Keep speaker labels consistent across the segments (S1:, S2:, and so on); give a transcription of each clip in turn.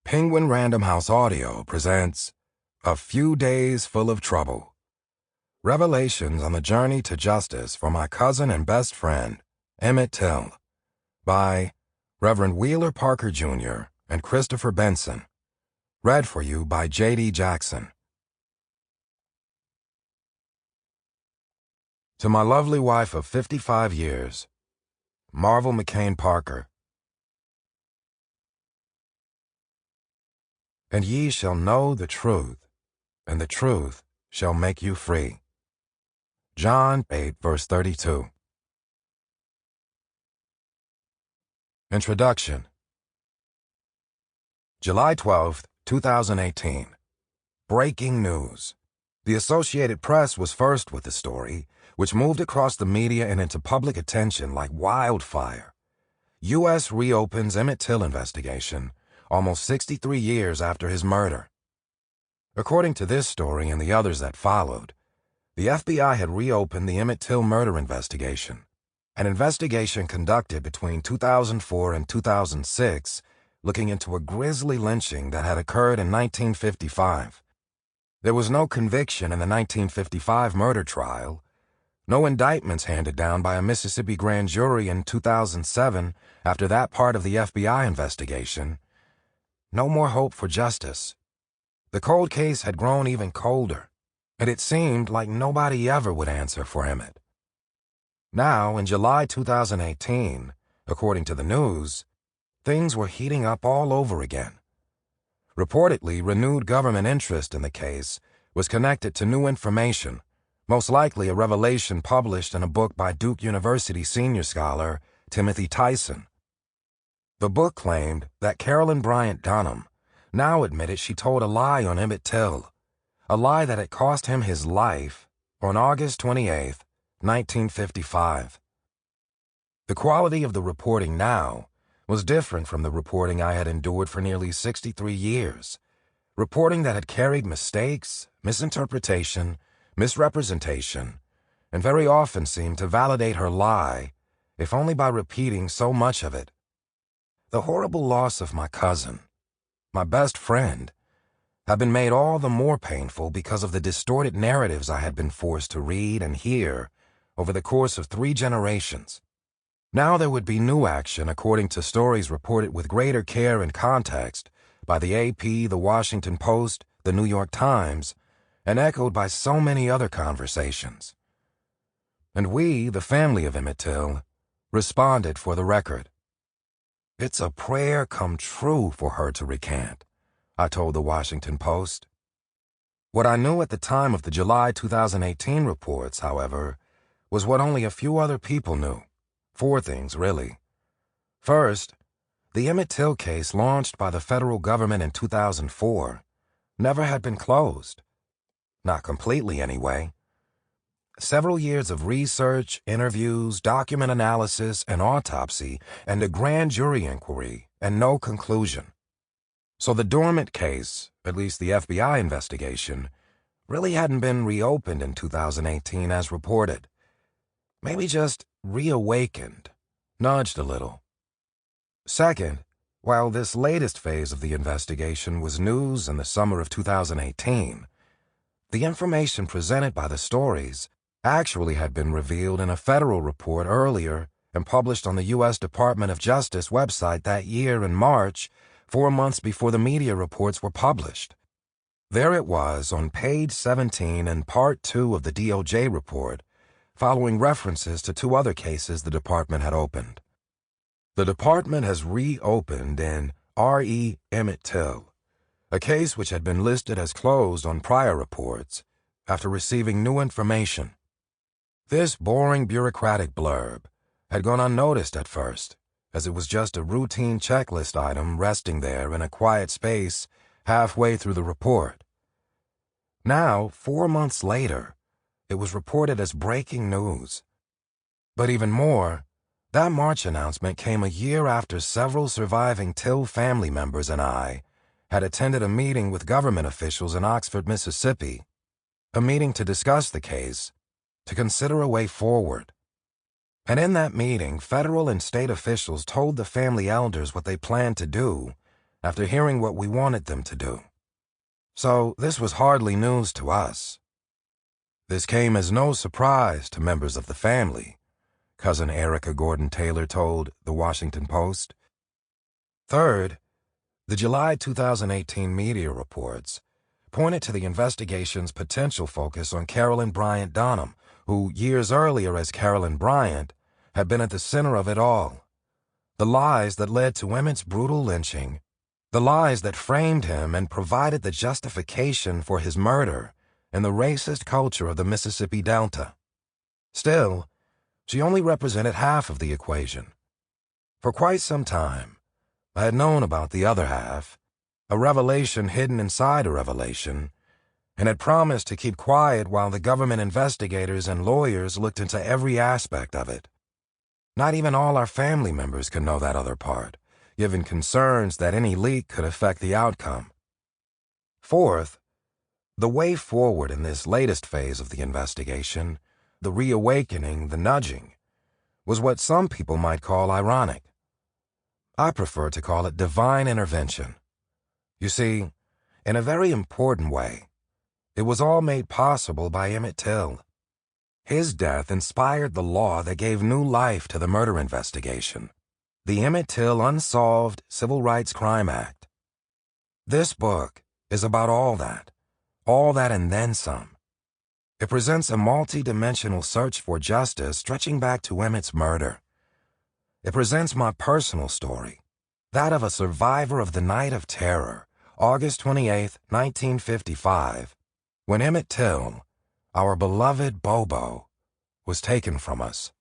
S1: Penguin Random House Audio presents A Few Days Full of Trouble. Revelations on the Journey to Justice for My Cousin and Best Friend, Emmett Till, by Reverend Wheeler Parker Jr. and Christopher Benson. Read for you by J.D. Jackson. To my lovely wife of 55 years, Marvel McCain Parker. And ye shall know the truth, and the truth shall make you free. John 8, verse 32. Introduction. July 12, 2018. Breaking news. The Associated Press was first with the story, which moved across the media and into public attention like wildfire. U.S. reopens Emmett Till investigation, almost 63 years after his murder. According to this story and the others that followed, the FBI had reopened the Emmett Till murder investigation, an investigation conducted between 2004 and 2006, looking into a grisly lynching that had occurred in 1955. There was no conviction in the 1955 murder trial, no indictments handed down by a Mississippi grand jury in 2007 after that part of the FBI investigation. No more hope for justice. The cold case had grown even colder, and it seemed like nobody ever would answer for Emmett. Now, in July 2018, according to the news, things were heating up all over again. Reportedly, renewed government interest in the case was connected to new information, most likely a revelation published in a book by Duke University senior scholar Timothy Tyson. The book claimed that Carolyn Bryant Dunham now admitted she told a lie on Emmett Till, a lie that had cost him his life on August 28, 1955. The quality of the reporting now was different from the reporting I had endured for nearly 63 years, reporting that had carried mistakes, misinterpretation, misrepresentation, and very often seemed to validate her lie, if only by repeating so much of it. The horrible loss of my cousin, my best friend, had been made all the more painful because of the distorted narratives I had been forced to read and hear over the course of 3 generations. Now there would be new action according to stories reported with greater care and context by the AP, the Washington Post, the New York Times, and echoed by so many other conversations. And we, the family of Emmett Till, responded for the record. It's a prayer come true for her to recant, I told the Washington Post. What I knew at the time of the July 2018 reports, however, was what only a few other people knew. 4 things, really. First, the Emmett Till case launched by the federal government in 2004 never had been closed. Not completely, anyway. Several years of research, interviews, document analysis, and autopsy, and a grand jury inquiry, and no conclusion. So the dormant case, at least the FBI investigation, really hadn't been reopened in 2018 as reported. Maybe just reawakened, nudged a little. Second, while this latest phase of the investigation was news in the summer of 2018, the information presented by the stories actually had been revealed in a federal report earlier and published on the U.S. Department of Justice website that year in March, 4 months before the media reports were published. There it was on page 17 in Part 2 of the DOJ report, following references to 2 other cases the department had opened. The department has reopened in R.E. Emmett Till, a case which had been listed as closed on prior reports after receiving new information. This boring bureaucratic blurb had gone unnoticed at first, as it was just a routine checklist item resting there in a quiet space halfway through the report. Now, 4 months later, it was reported as breaking news. But even more, that March announcement came a year after several surviving Till family members and I had attended a meeting with government officials in Oxford, Mississippi, a meeting to discuss the case, to consider a way forward. And in that meeting, federal and state officials told the family elders what they planned to do after hearing what we wanted them to do. So this was hardly news to us. This came as no surprise to members of the family, cousin Erica Gordon Taylor told the Washington Post. Third, the July 2018 media reports pointed to the investigation's potential focus on Carolyn Bryant Donham, who years earlier as Carolyn Bryant had been at the center of it all. The lies that led to Emmett's brutal lynching, the lies that framed him and provided the justification for his murder in the racist culture of the Mississippi Delta. Still, she only represented half of the equation. For quite some time, I had known about the other half, a revelation hidden inside a revelation, and had promised to keep quiet while the government investigators and lawyers looked into every aspect of it. Not even all our family members could know that other part, given concerns that any leak could affect the outcome. Fourth, the way forward in this latest phase of the investigation, the reawakening, the nudging, was what some people might call ironic. I prefer to call it divine intervention. You see, in a very important way, it was all made possible by Emmett Till. His death inspired the law that gave new life to the murder investigation, the Emmett Till Unsolved Civil Rights Crime Act. This book is about all that and then some. It presents a multi-dimensional search for justice stretching back to Emmett's murder. It presents my personal story, that of a survivor of the Night of Terror, August 28, 1955, when Emmett Till, our beloved Bobo, was taken from us.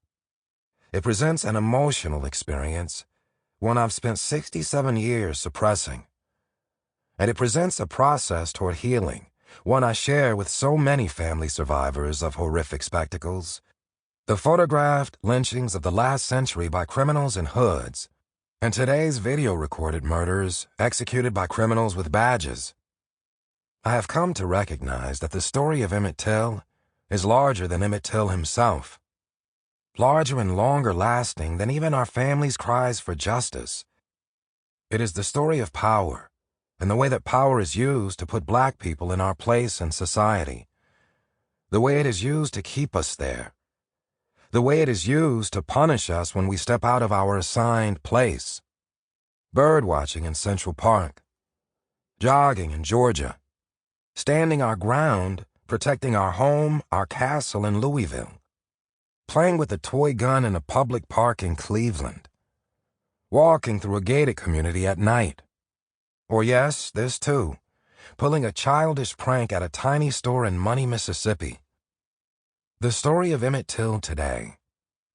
S1: It presents an emotional experience, one I've spent 67 years suppressing. And it presents a process toward healing, one I share with so many family survivors of horrific spectacles. The photographed lynchings of the last century by criminals in hoods, and today's video-recorded murders executed by criminals with badges. I have come to recognize that the story of Emmett Till is larger than Emmett Till himself, larger and longer lasting than even our family's cries for justice. It is the story of power, and the way that power is used to put Black people in our place in society, the way it is used to keep us there, the way it is used to punish us when we step out of our assigned place. Bird-watching in Central Park, jogging in Georgia, standing our ground, protecting our home, our castle in Louisville, playing with a toy gun in a public park in Cleveland, walking through a gated community at night. Or yes, this too, pulling a childish prank at a tiny store in Money, Mississippi. The story of Emmett Till today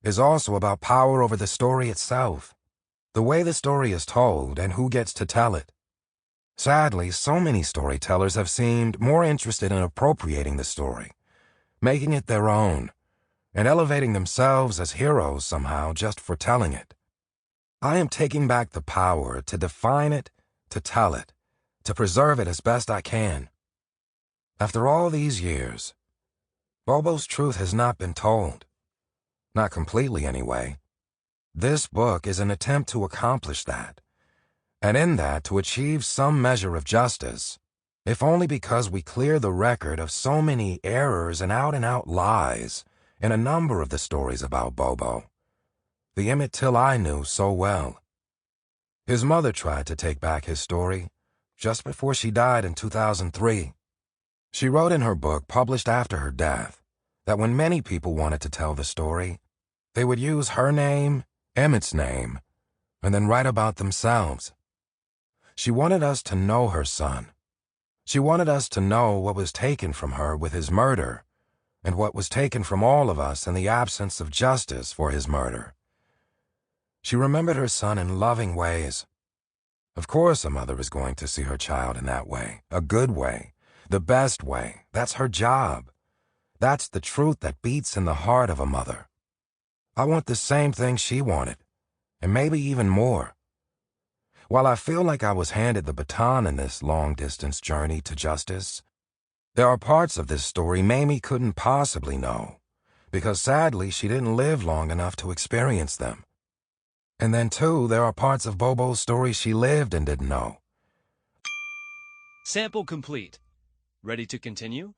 S1: is also about power over the story itself, the way the story is told and who gets to tell it. Sadly, so many storytellers have seemed more interested in appropriating the story, making it their own, and elevating themselves as heroes somehow just for telling it. I am taking back the power to define it, to tell it, to preserve it as best I can. After all these years, Bobo's truth has not been told. Not completely, anyway. This book is an attempt to accomplish that, and in that to achieve some measure of justice, if only because we clear the record of so many errors and out-and-out lies in a number of the stories about Bobo, the Emmett Till I knew so well. His mother tried to take back his story just before she died in 2003. She wrote in her book, published after her death, that when many people wanted to tell the story, they would use her name, Emmett's name, and then write about themselves. She wanted us to know her son. She wanted us to know what was taken from her with his murder, and what was taken from all of us in the absence of justice for his murder. She remembered her son in loving ways. Of course a mother is going to see her child in that way, a good way, the best way. That's her job. That's the truth that beats in the heart of a mother. I want the same thing she wanted, and maybe even more. While I feel like I was handed the baton in this long-distance journey to justice, there are parts of this story Mamie couldn't possibly know, because sadly she didn't live long enough to experience them. And then too, there are parts of Bobo's story she lived and didn't know,
S2: Sample complete. Ready to continue?